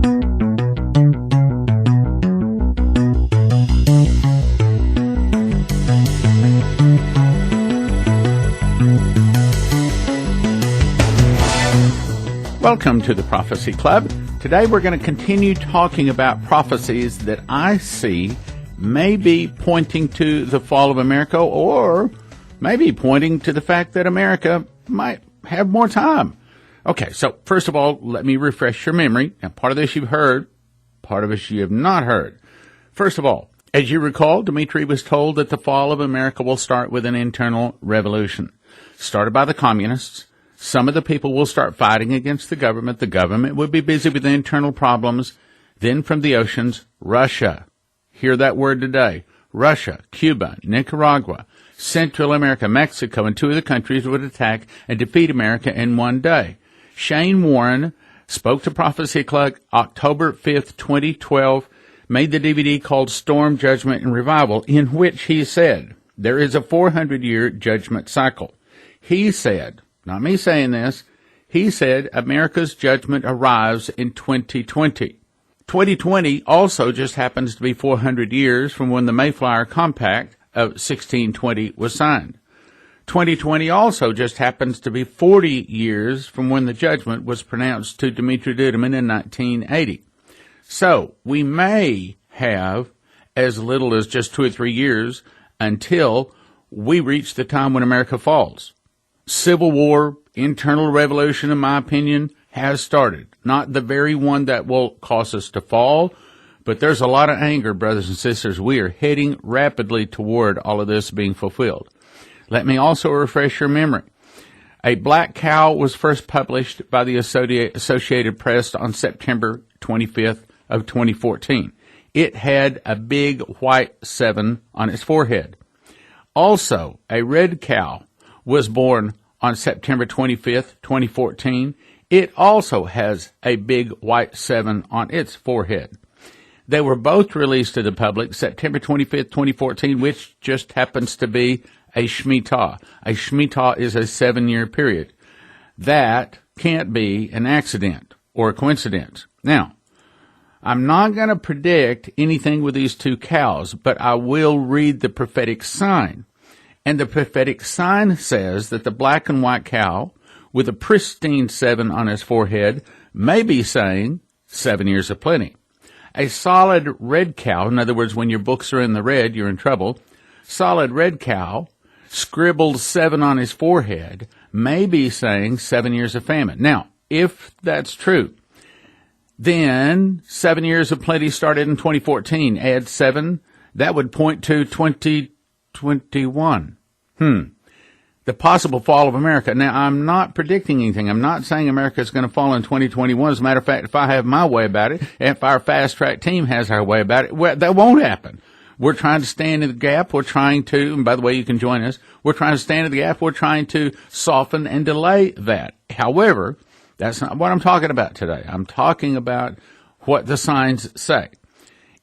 Welcome to the Prophecy Club. Today we're going to continue talking about prophecies that I see may be pointing to the fall of America, or maybe pointing to the fact that America might have more time. Okay, so first of all, let me refresh your memory. Now, part of this you've heard, part of this you have not heard. First of all, as you recall, Dmitri was told that the fall of America will start with an internal revolution, started by the communists. Some of the people will start fighting against the government. The government will be busy with the internal problems. Then from the oceans, Russia. Hear that word today. Russia, Cuba, Nicaragua, Central America, Mexico, and two of the countries would attack and defeat America in one day. Shane Warren spoke to Prophecy Club October 5th, 2012, made the DVD called Storm, Judgment, and Revival, in which he said there is a 400-year judgment cycle. He said, not me saying this, he said America's judgment arrives in 2020. 2020 also just happens to be 400 years from when the Mayflower Compact of 1620 was signed. 2020 also just happens to be 40 years from when the judgment was pronounced to Dmitri Duduman in 1980. So we may have as little as just 2 or 3 years until we reach the time when America falls. Civil war, internal revolution, in my opinion, has started. Not the very one that will cause us to fall, but there's a lot of anger, brothers and sisters. We are heading rapidly toward all of this being fulfilled. Let me also refresh your memory. A Black Cow was first published by the Associated Press on September 25th of 2014. It had a big white 7 on its forehead. Also, a red cow was born on September 25th, 2014. It also has a big white 7 on its forehead. They were both released to the public September 25th, 2014, which just happens to be a Shemitah. A Shemitah is a 7-year period. That can't be an accident or a coincidence. Now, I'm not going to predict anything with these two cows, but I will read the prophetic sign. And the prophetic sign says that the black and white cow with a pristine 7 on his forehead may be saying 7 years of plenty. A solid red cow, in other words, when your books are in the red, you're in trouble. Solid red cow, scribbled 7 on his forehead, may be saying 7 years of famine. Now, if that's true, then 7 years of plenty started in 2014. Add 7, that would point to 2021. The possible fall of America. Now, I'm not predicting anything. I'm not saying America is going to fall in 2021. As a matter of fact, if I have my way about it, if our fast track team has our way about it, well, that won't happen. We're trying to stand in the gap. We're trying to, and by the way, you can join us. We're trying to stand in the gap. We're trying to soften and delay that. However, that's not what I'm talking about today. I'm talking about what the signs say.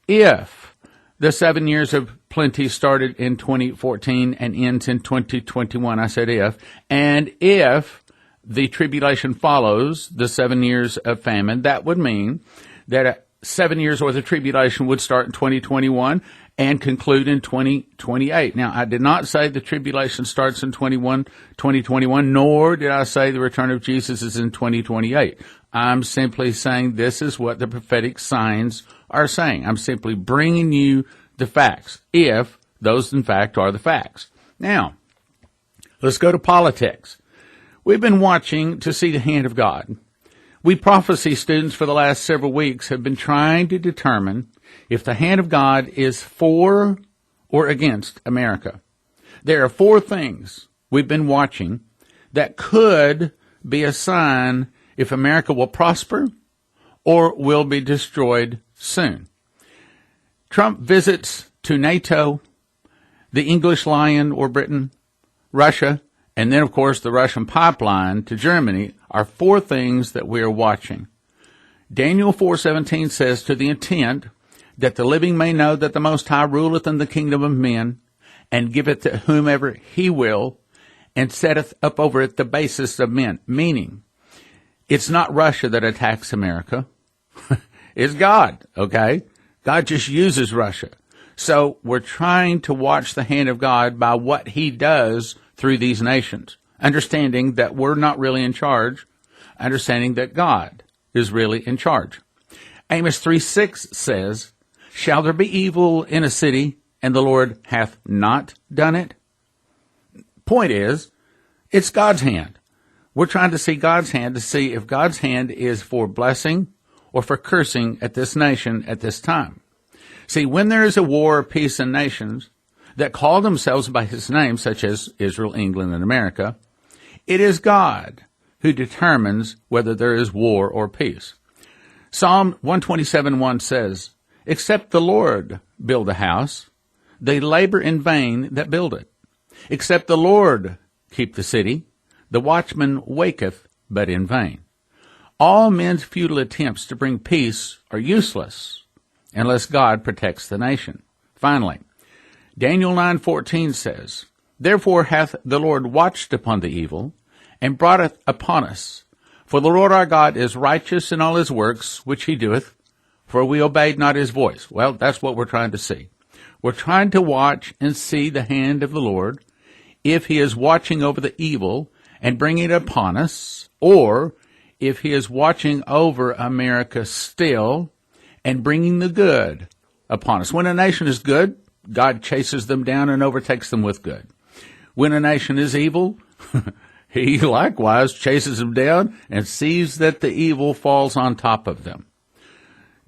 If the 7 years of plenty started in 2014 and ends in 2021, I said if, and if the tribulation follows the 7 years of famine, that would mean that 7 years worth of tribulation would start in 2021 and conclude in 2028. Now, I did not say the tribulation starts in 2021, nor did I say the return of Jesus is in 2028. I'm simply saying this is what the prophetic signs are saying. I'm simply bringing you the facts, if those in fact are the facts. Now, let's go to politics. We've been watching to see the hand of God. We prophecy students for the last several weeks have been trying to determine if the hand of God is for or against America. There are 4 things we've been watching that could be a sign if America will prosper or will be destroyed soon. Trump visits to NATO, the English Lion or Britain, Russia, and then, of course, the Russian pipeline to Germany are 4 things that we are watching. Daniel 4:17 says, to the intent that the living may know that the Most High ruleth in the kingdom of men, and giveth to whomever he will, and setteth up over it the basest of men. Meaning, it's not Russia that attacks America. is God, okay? God just uses Russia. So we're trying to watch the hand of God by what he does through these nations, understanding that we're not really in charge, understanding that God is really in charge. Amos 3:6 says, shall there be evil in a city, and the Lord hath not done it? Point is, it's God's hand. We're trying to see God's hand to see if God's hand is for blessing or for cursing at this nation at this time. See, when there is a war or peace in nations that call themselves by his name, such as Israel, England, and America, it is God who determines whether there is war or peace. Psalm 127:1 says, except the Lord build a house, they labor in vain that build it. Except the Lord keep the city, the watchman waketh but in vain. All men's futile attempts to bring peace are useless unless God protects the nation. Finally, Daniel 9:14 says, therefore hath the Lord watched upon the evil, and brought it upon us. For the Lord our God is righteous in all his works which he doeth, for we obeyed not his voice. Well, that's what we're trying to see. We're trying to watch and see the hand of the Lord, if he is watching over the evil and bringing it upon us, or if he is watching over America still and bringing the good upon us. When a nation is good, God chases them down and overtakes them with good. When a nation is evil, he likewise chases them down and sees that the evil falls on top of them.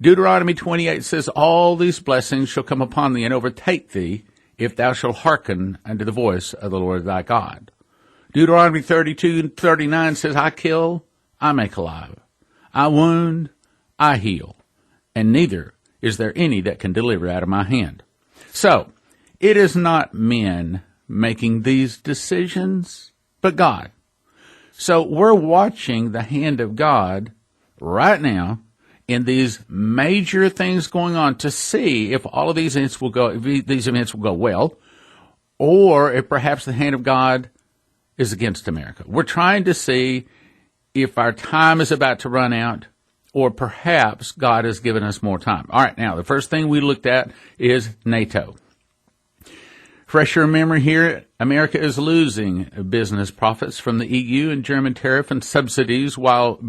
Deuteronomy 28 says, all these blessings shall come upon thee and overtake thee, if thou shalt hearken unto the voice of the Lord thy God. Deuteronomy 32:39 says, I kill, I make alive. I wound, I heal. And neither is there any that can deliver out of my hand. So, it is not men making these decisions, but God. So we're watching the hand of God right now in these major things going on to see if all of these events will go well, or if perhaps the hand of God is against America. We're trying to see if our time is about to run out, or perhaps God has given us more time. All right, now the first thing we looked at is NATO. Fresh your memory here, America is losing business profits from the EU and German tariff and subsidies while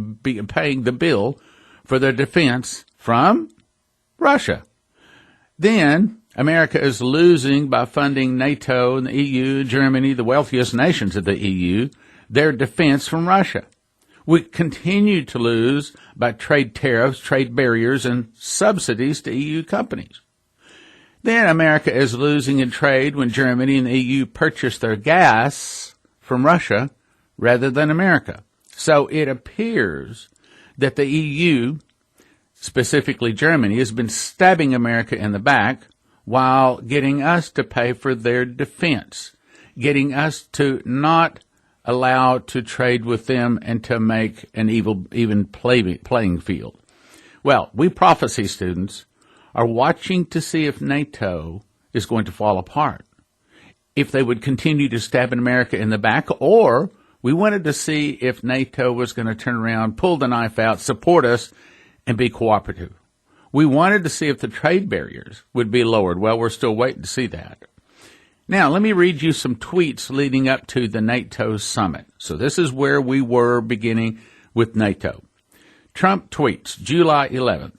paying the bill for their defense from Russia. Then, America is losing by funding NATO and the EU, Germany, the wealthiest nations of the EU, their defense from Russia. We continue to lose by trade tariffs, trade barriers, and subsidies to EU companies. Then America is losing in trade when Germany and the EU purchase their gas from Russia rather than America. So it appears that the EU, specifically Germany, has been stabbing America in the back while getting us to pay for their defense, getting us to not allow to trade with them and to make an even playing field. Well, we prophecy students are watching to see if NATO is going to fall apart, if they would continue to stab America in the back, or we wanted to see if NATO was going to turn around, pull the knife out, support us, and be cooperative. We wanted to see if the trade barriers would be lowered. Well, we're still waiting to see that. Now, let me read you some tweets leading up to the NATO summit. So this is where we were beginning with NATO. Trump tweets, July 11th.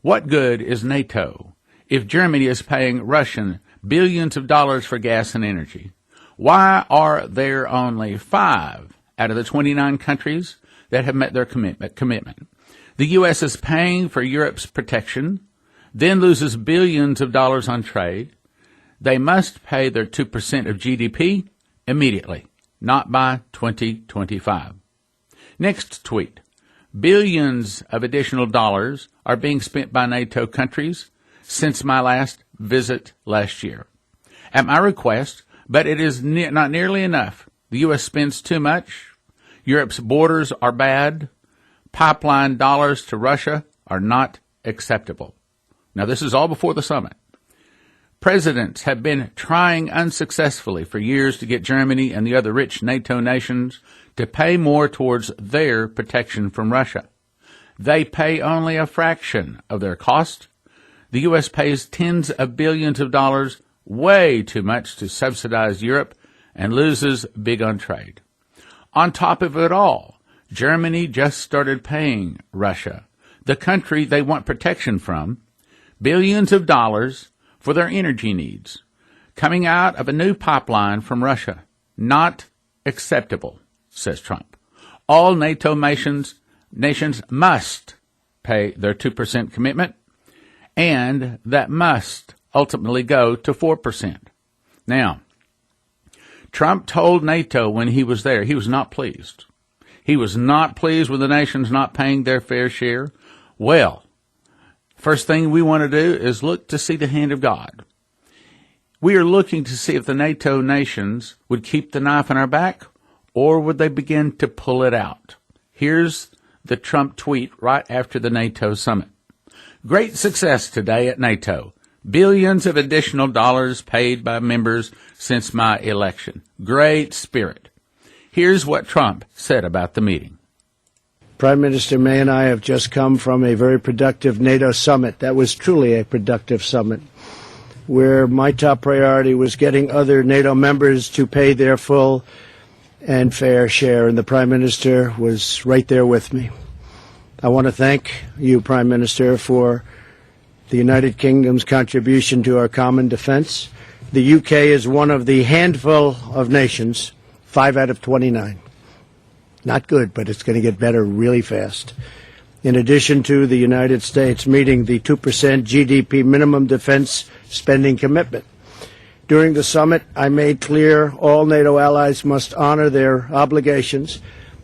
What good is NATO if Germany is paying Russian billions of dollars for gas and energy? Why are there only 5 out of the 29 countries that have met their commitment? The U.S. is paying for Europe's protection, then loses billions of dollars on trade. They must pay their 2% of GDP immediately, not by 2025. Next tweet. Billions of additional dollars are being spent by NATO countries since my last visit last year. At my request, but it is not nearly enough. The U.S. spends too much. Europe's borders are bad. Pipeline dollars to Russia are not acceptable. Now, this is all before the summit. Presidents have been trying unsuccessfully for years to get Germany and the other rich NATO nations to pay more towards their protection from Russia. They pay only a fraction of their cost. The U.S. pays tens of billions of dollars, way too much to subsidize Europe, and loses big on trade. On top of it all, Germany just started paying Russia, the country they want protection from, billions of dollars for their energy needs, coming out of a new pipeline from Russia. Not acceptable, says Trump. All NATO nations must pay their 2% commitment, and that must ultimately go to 4%. Now, Trump told NATO when he was there he was not pleased. He was not pleased with the nations not paying their fair share. Well, first thing we want to do is look to see the hand of God. We are looking to see if the NATO nations would keep the knife in our back or would they begin to pull it out. Here's the Trump tweet right after the NATO summit. Great success today at NATO. Billions of additional dollars paid by members since my election. Great spirit. Here's what Trump said about the meeting. Prime Minister May and I have just come from a very productive NATO summit. That was truly a productive summit, where my top priority was getting other NATO members to pay their full and fair share, and the Prime Minister was right there with me. I want to thank you, Prime Minister, for the United Kingdom's contribution to our common defense. The UK is one of the handful of nations, 5 out of 29. Not good, but it's going to get better really fast. In addition to the United States meeting the 2% GDP minimum defense spending commitment. During the summit, I made clear all NATO allies must honor their obligations,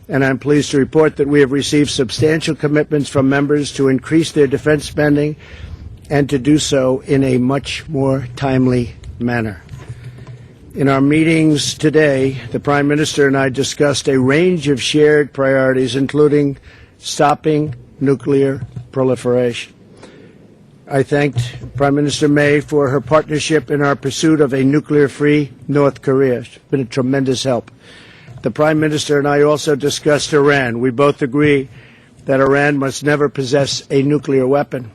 and I'm pleased to report that we have received substantial commitments from members to increase their defense spending and to do so in a much more timely manner. In our meetings today, the Prime Minister and I discussed a range of shared priorities, including stopping nuclear proliferation. I thanked Prime Minister May for her partnership in our pursuit of a nuclear-free North Korea. It's been a tremendous help. The Prime Minister and I also discussed Iran. We both agree that Iran must never possess a nuclear weapon,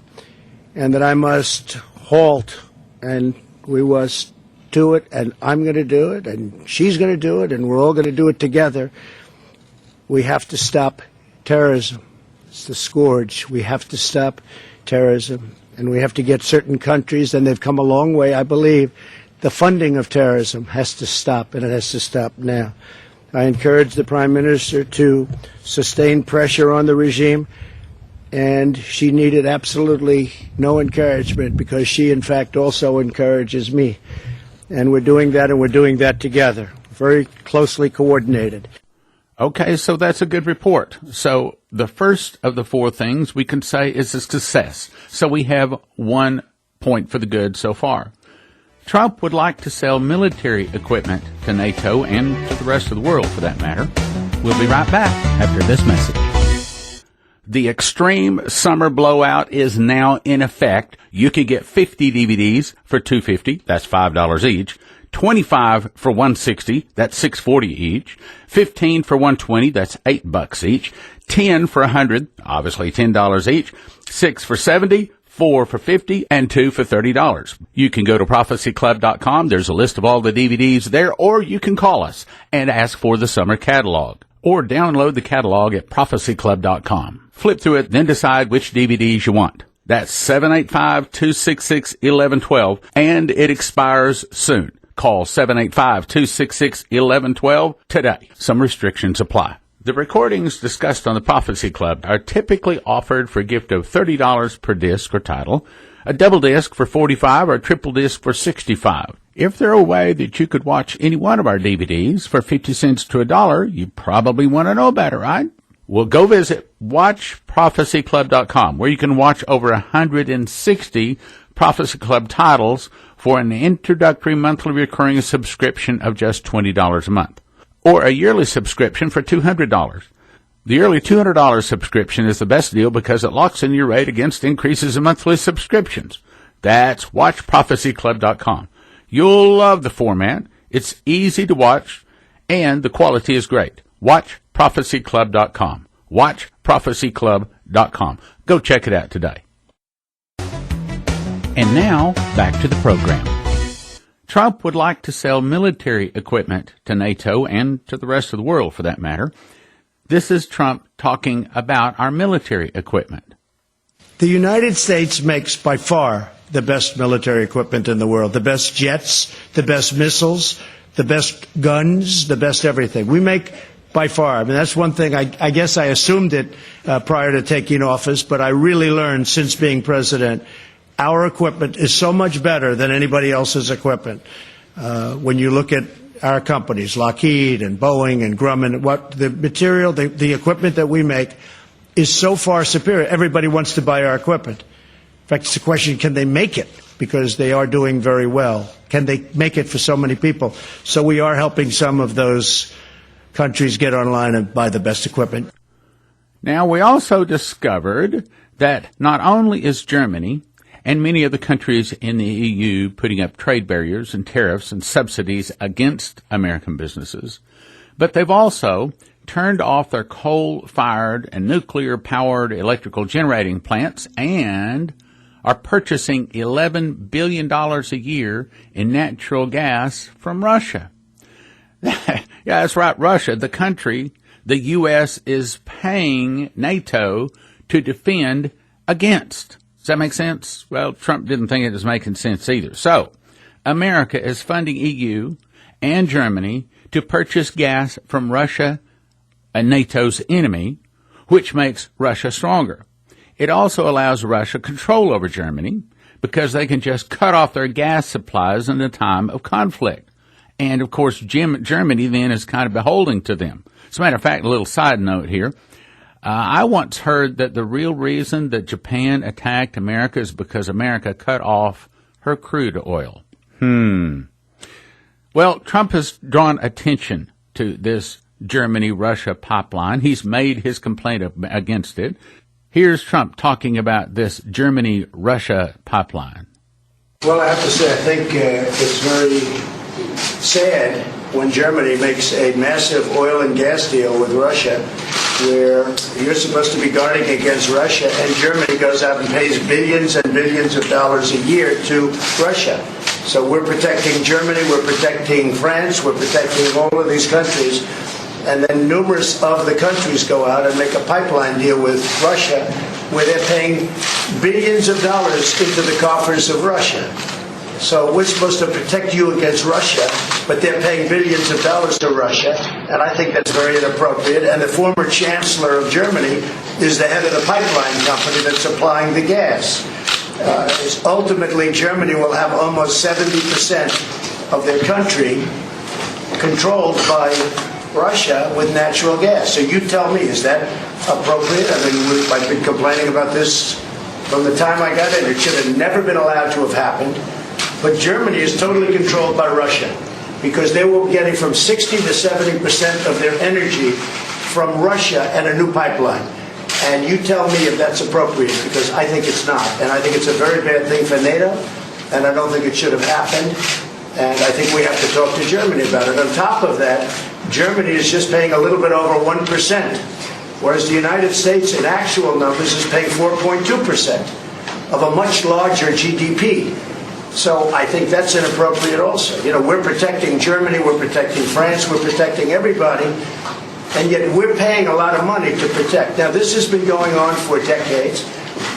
and that I must halt, and we must do it, and I'm going to do it, and she's going to do it, and we're all going to do it together. We have to stop terrorism. It's the scourge. We have to stop terrorism, and we have to get certain countries, and they've come a long way, I believe. The funding of terrorism has to stop, and it has to stop now. I encourage the Prime Minister to sustain pressure on the regime, and she needed absolutely no encouragement because she, in fact, also encourages me. And we're doing that, and we're doing that together, very closely coordinated. Okay, so that's a good report. So the first of the 4 things we can say is a success. So we have 1 point for the good so far. Trump would like to sell military equipment to NATO and to the rest of the world, for that matter. We'll be right back after this message. The extreme summer blowout is now in effect. You can get 50 DVDs for $250. That's $5 each. 25 for $160. That's $6.40 each. 15 for $120. That's $8 each. 10 for $100. Obviously $10 each. 6 for $70. 4 for $50, and 2 for $30. You can go to prophecyclub.com. There's a list of all the DVDs there, or you can call us and ask for the summer catalog, or download the catalog at prophecyclub.com. Flip through it, then decide which DVDs you want. That's 785-266-1112, and it expires soon. Call 785-266-1112 today. Some restrictions apply. The recordings discussed on the Prophecy Club are typically offered for a gift of $30 per disc or title, a double disc for $45 or a triple disc for $65. If there a way that you could watch any one of our DVDs for 50 cents to $1, you probably want to know about it, right? Well, go visit watchprophecyclub.com, where you can watch over 160 Prophecy Club titles for an introductory monthly recurring subscription of just $20 a month, or a yearly subscription for $200. The early $200 subscription is the best deal because it locks in your rate against increases in monthly subscriptions. That's watchprophecyclub.com. You'll love the format. It's easy to watch, and the quality is great. Watchprophecyclub.com. Watchprophecyclub.com. prophecyclub.com. Go check it out today. And now, back to the program. Trump would like to sell military equipment to NATO and to the rest of the world, for that matter. This is Trump talking about our military equipment. The United States makes by far the best military equipment in the world, the best jets, the best missiles, the best guns, the best everything. We make by far. I mean, that's one thing. I guess I assumed it prior to taking office, but I really learned since being president, our equipment is so much better than anybody else's equipment. When you look at our companies, Lockheed and Boeing and Grumman, what the material, the equipment that we make is so far superior. Everybody wants to buy our equipment. In fact, it's a question, can they make it? Because they are doing very well. Can they make it for so many people? So we are helping some of those countries get online and buy the best equipment. Now, we also discovered that not only is Germany and many of the countries in the EU putting up trade barriers and tariffs and subsidies against American businesses, but they've also turned off their coal-fired and nuclear-powered electrical generating plants and are purchasing $11 billion a year in natural gas from Russia. Yeah, that's right, Russia, the country the U.S. is paying NATO to defend against. Does that make sense? Well, Trump didn't think it was making sense either. So, America is funding EU and Germany to purchase gas from Russia, NATO's enemy, which makes Russia stronger. It also allows Russia control over Germany because they can just cut off their gas supplies in a time of conflict. And, of course, Germany then is kind of beholden to them. As a matter of fact, a little side note here. I once heard that the real reason that Japan attacked America is because America cut off her crude oil. Well, Trump has drawn attention to this Germany-Russia pipeline. He's made his complaint against it. Here's Trump talking about this Germany-Russia pipeline. Well, I have to say, I think it's very sad when Germany makes a massive oil and gas deal with Russia, where you're supposed to be guarding against Russia, and Germany goes out and pays billions and billions of dollars a year to Russia. So we're protecting Germany, we're protecting France, we're protecting all of these countries, and then numerous of the countries go out and make a pipeline deal with Russia, where they're paying billions of dollars into the coffers of Russia. So we're supposed to protect you against Russia, but they're paying billions of dollars to Russia, and I think that's very inappropriate. And the former chancellor of Germany is the head of the pipeline company that's supplying the gas. Ultimately, Germany will have almost 70% of their country controlled by Russia with natural gas. So you tell me, is that appropriate? I mean, I've been complaining about this from the time I got in. It should have never been allowed to have happened. But Germany is totally controlled by Russia because they were getting from 60 to 70% of their energy from Russia and a new pipeline. And you tell me if that's appropriate, because I think it's not. And I think it's a very bad thing for NATO, and I don't think it should have happened. And I think we have to talk to Germany about it. On top of that, Germany is just paying a little bit over 1%, whereas the United States, in actual numbers, is paying 4.2% of a much larger GDP. So I think that's inappropriate also. You know, we're protecting Germany, we're protecting France, we're protecting everybody, and yet we're paying a lot of money to protect. Now, this has been going on for decades.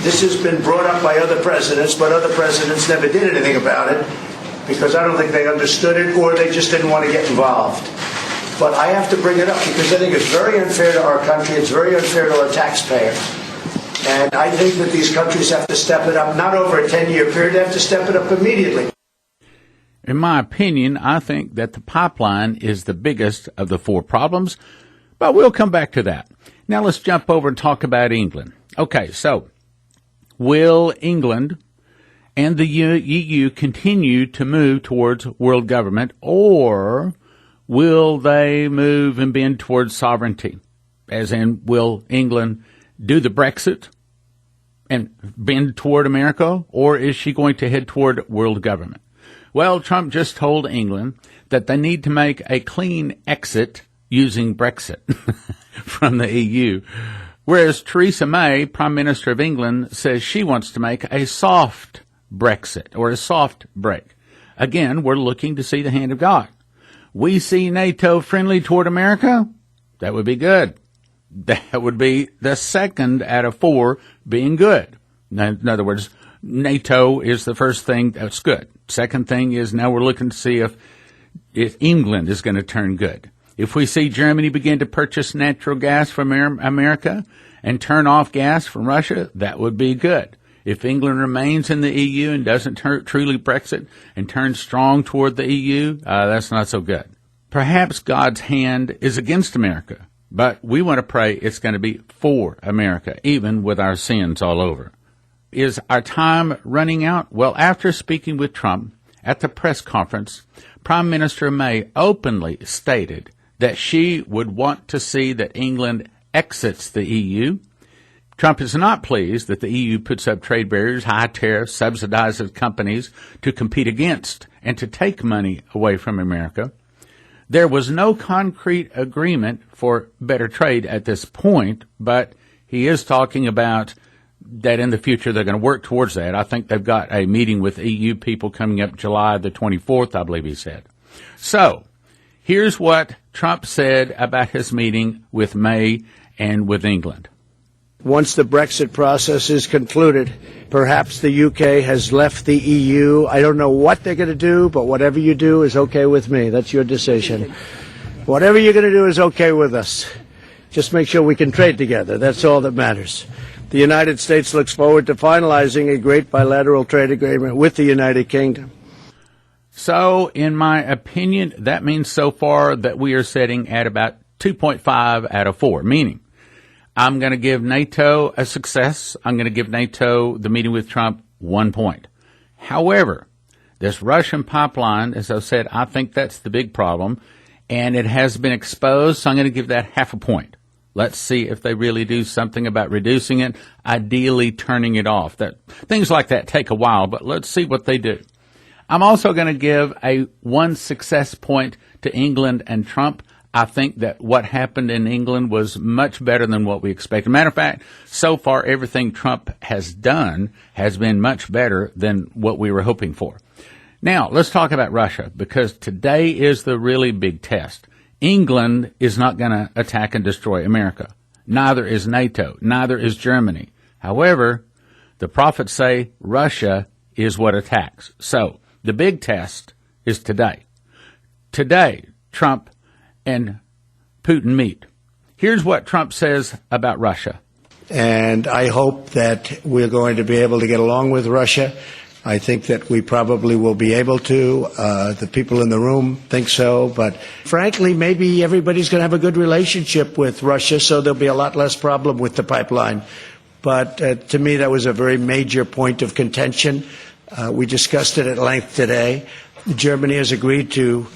This has been brought up by other presidents, but other presidents never did anything about it because I don't think they understood it or they just didn't want to get involved. But I have to bring it up because I think it's very unfair to our country. It's very unfair to our taxpayers. And I think that these countries have to step it up, not over a 10-year period. They have to step it up immediately. In my opinion, I think that the pipeline is the biggest of the four problems, but we'll come back to that. Now let's jump over and talk about England. Okay, so will England and the EU continue to move towards world government, or will they move and bend towards sovereignty? As in, will England do the Brexit and bend toward America, or is she going to head toward world government? Well, Trump just told England that they need to make a clean exit using Brexit from the EU. Whereas Theresa May, Prime Minister of England, says she wants to make a soft Brexit or a soft break. Again, we're looking to see the hand of God. We see NATO friendly toward America. That would be good. That would be the second out of 4 being good. In other words, NATO is the first thing that's good. Second thing is now we're looking to see if England is going to turn good. If we see Germany begin to purchase natural gas from America and turn off gas from Russia, that would be good. If England remains in the EU and doesn't truly Brexit and turns strong toward the EU, that's not so good. Perhaps God's hand is against America, but we want to pray it's going to be for America, even with our sins all over. Is our time running out? Well, after speaking with Trump at the press conference, Prime Minister May openly stated that she would want to see that England exits the EU. Trump is not pleased that the EU puts up trade barriers, high tariffs, subsidizes companies to compete against and to take money away from America. There was no concrete agreement for better trade at this point, but he is talking about that in the future they're going to work towards that. I think they've got a meeting with EU people coming up July the 24th, I believe he said. So, here's what Trump said about his meeting with May and with England. Once the Brexit process is concluded, perhaps the UK has left the EU. I don't know what they're going to do, but whatever you do is okay with me. That's your decision. Whatever you're going to do is okay with us. Just make sure we can trade together. That's all that matters. The United States looks forward to finalizing a great bilateral trade agreement with the United Kingdom. So, in my opinion, that means so far that we are sitting at about 2.5 out of 4, meaning I'm going to give NATO a success. I'm going to give NATO, the meeting with Trump, 1 point. However, this Russian pipeline, as I said, I think that's the big problem, and it has been exposed, so I'm going to give that 0.5 point. Let's see if they really do something about reducing it, ideally turning it off. Things like that take a while, but let's see what they do. I'm also going to give a 1 success point to England and Trump. I think that what happened in England was much better than what we expected. Matter of fact, so far everything Trump has done has been much better than what we were hoping for. Now, let's talk about Russia, because today is the really big test. England is not going to attack and destroy America. Neither is NATO. Neither is Germany. However, the prophets say Russia is what attacks. So, the big test is today. Today, Trump and Putin meet. Here's what Trump says about Russia. And I hope that we're going to be able to get along with Russia. I think that we probably will be able to. The people in the room think so. But frankly, maybe everybody's going to have a good relationship with Russia, so there'll be a lot less problem with the pipeline. But to me, that was a very major point of contention. We discussed it at length today. Germany has agreed to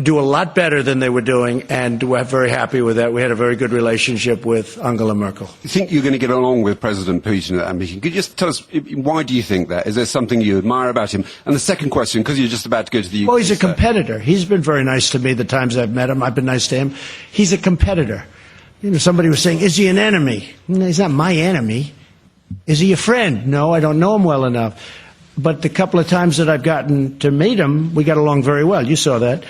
do a lot better than they were doing, and we're very happy with that. We had a very good relationship with Angela Merkel. You think you're going to get along with President Putin at that meeting? Could you just tell us, why do you think that? Is there something you admire about him? And the second question, because you're just about to go to the UK. Well, he's a competitor. He's been very nice to me the times I've met him. I've been nice to him. He's a competitor. You know, somebody was saying, is he an enemy? No, he's not my enemy. Is he a friend? No, I don't know him well enough. But the couple of times that I've gotten to meet him, we got along very well. You saw that.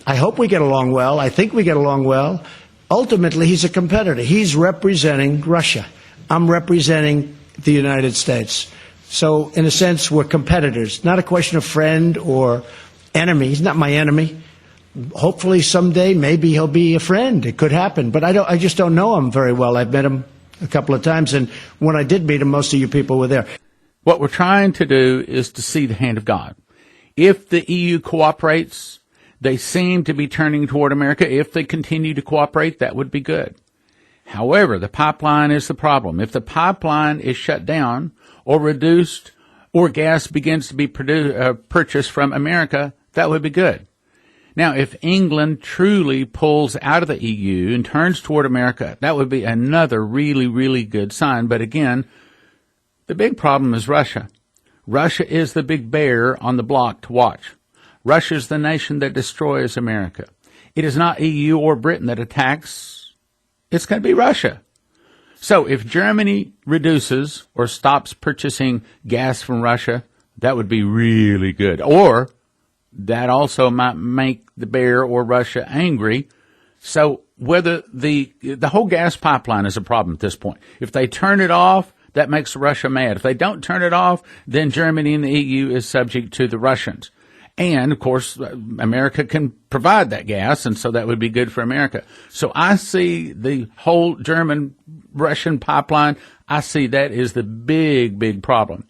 I hope we get along well. I think we get along well. Ultimately, he's a competitor. He's representing Russia. I'm representing the United States. So, in a sense, we're competitors. Not a question of friend or enemy. He's not my enemy. Hopefully, someday, maybe he'll be a friend. It could happen. But I just don't know him very well. I've met him a couple of times, and when I did meet him, most of you people were there. What we're trying to do is to see the hand of God. If the EU cooperates, they seem to be turning toward America. If they continue to cooperate, that would be good. However, the pipeline is the problem. If the pipeline is shut down or reduced or gas begins to be purchased from America, that would be good. Now, if England truly pulls out of the EU and turns toward America, that would be another really, really good sign. But again, the big problem is Russia. Russia is the big bear on the block to watch. Russia is the nation that destroys America. It is not EU or Britain that attacks. It's going to be Russia. So if Germany reduces or stops purchasing gas from Russia, that would be really good. Or that also might make the bear or Russia angry. So whether the whole gas pipeline is a problem at this point. If they turn it off, that makes Russia mad. If they don't turn it off, then Germany and the EU is subject to the Russians. And, of course, America can provide that gas, and so that would be good for America. So I see the whole German-Russian pipeline, I see that is the big, big problem.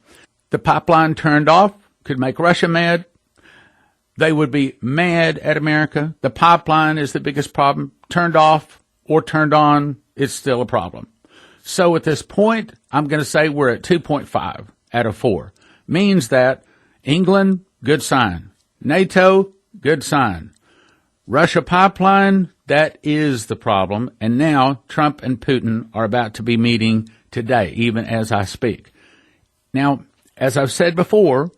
The pipeline turned off could make Russia mad. They would be mad at America. The pipeline is the biggest problem. Turned off or turned on, it's still a problem. So at this point, I'm going to say we're at 2.5 out of 4. Means that England, good sign. NATO, good sign. Russia pipeline, that is the problem. And now Trump and Putin are about to be meeting today, even as I speak. Now, as I've said before,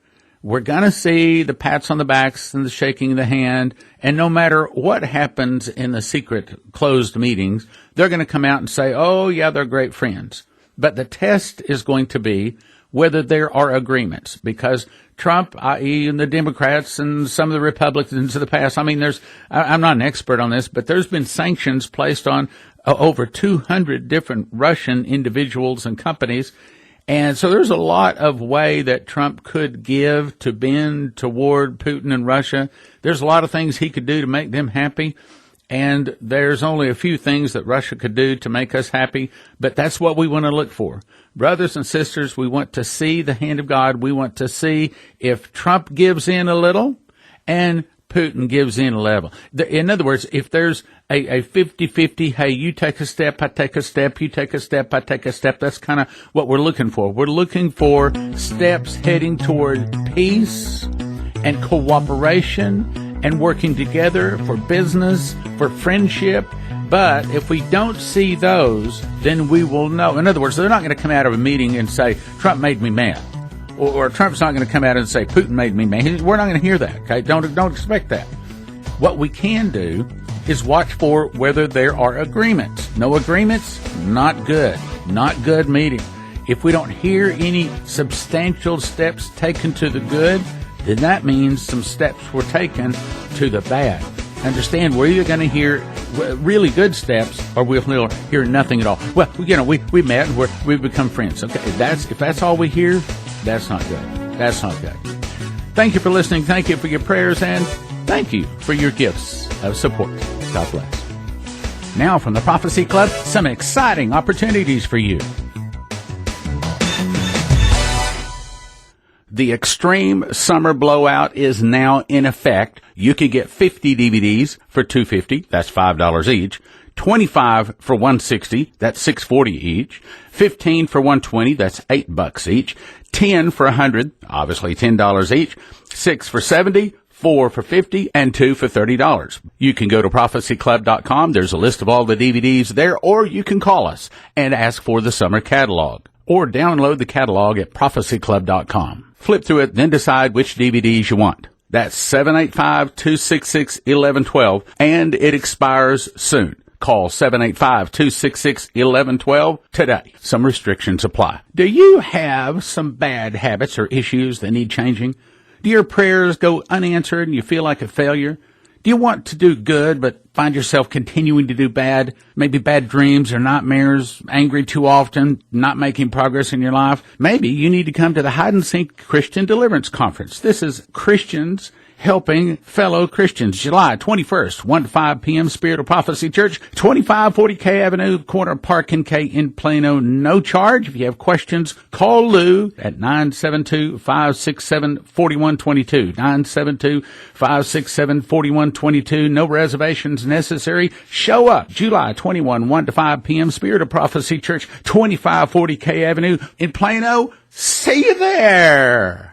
we're going to see the pats on the backs and the shaking of the hand. And no matter what happens in the secret closed meetings, they're going to come out and say, oh, yeah, they're great friends. But the test is going to be whether there are agreements, because Trump, i.e. and the Democrats and some of the Republicans of the past, I mean, I'm not an expert on this, but there's been sanctions placed on over 200 different Russian individuals and companies. And so there's a lot of way that Trump could give to bend toward Putin and Russia. There's a lot of things he could do to make them happy. And there's only a few things that Russia could do to make us happy, but that's what we want to look for. Brothers and sisters, we want to see the hand of God. We want to see if Trump gives in a little and Putin gives in a little. In other words, if there's a 50-50, hey, you take a step, I take a step, you take a step, I take a step, that's kind of what we're looking for. We're looking for steps heading toward peace and cooperation and working together for business, for friendship. But if we don't see those, then we will know. In other words, they're not going to come out of a meeting and say, Trump made me mad. Or Trump's not going to come out and say, Putin made me mad. We're not going to hear that, okay? Don't expect that. What we can do is watch for whether there are agreements. No agreements, not good. Not good meeting. If we don't hear any substantial steps taken to the good, then that means some steps were taken to the bad. Understand, we're either going to hear really good steps or we'll hear nothing at all. Well, we met and we've become friends. Okay, if that's all we hear, that's not good. That's not good. Thank you for listening. Thank you for your prayers, and thank you for your gifts of support. God bless. Now from the Prophecy Club, some exciting opportunities for you. The Extreme Summer Blowout is now in effect. You can get 50 DVDs for $250. That's $5 each. 25 for $160. That's $6.40 each. 15 for $120. That's $8 each. 10 for $100. Obviously $10 each. 6 for $70. 4 for $50, and 2 for $30. You can go to prophecyclub.com. There's a list of all the DVDs there, or you can call us and ask for the summer catalog, or download the catalog at prophecyclub.com. Flip through it, then decide which DVDs you want. That's 785-266-1112, and it expires soon. Call 785-266-1112 today. Some restrictions apply. Do you have some bad habits or issues that need changing? Do your prayers go unanswered and you feel like a failure? Do you want to do good but find yourself continuing to do bad? Maybe bad dreams or nightmares, angry too often, not making progress in your life? Maybe you need to come to the Hide and Seek Christian Deliverance Conference. This is Christians helping fellow Christians. July 21st, 1 to 5 p.m., Spirit of Prophecy Church, 2540 K Avenue, corner Park and K in Plano. No charge. If you have questions, call Lou at 972-567-4122. 972-567-4122. No reservations necessary. Show up. July 21, 1 to 5 p.m., Spirit of Prophecy Church, 2540 K Avenue in Plano. See you there.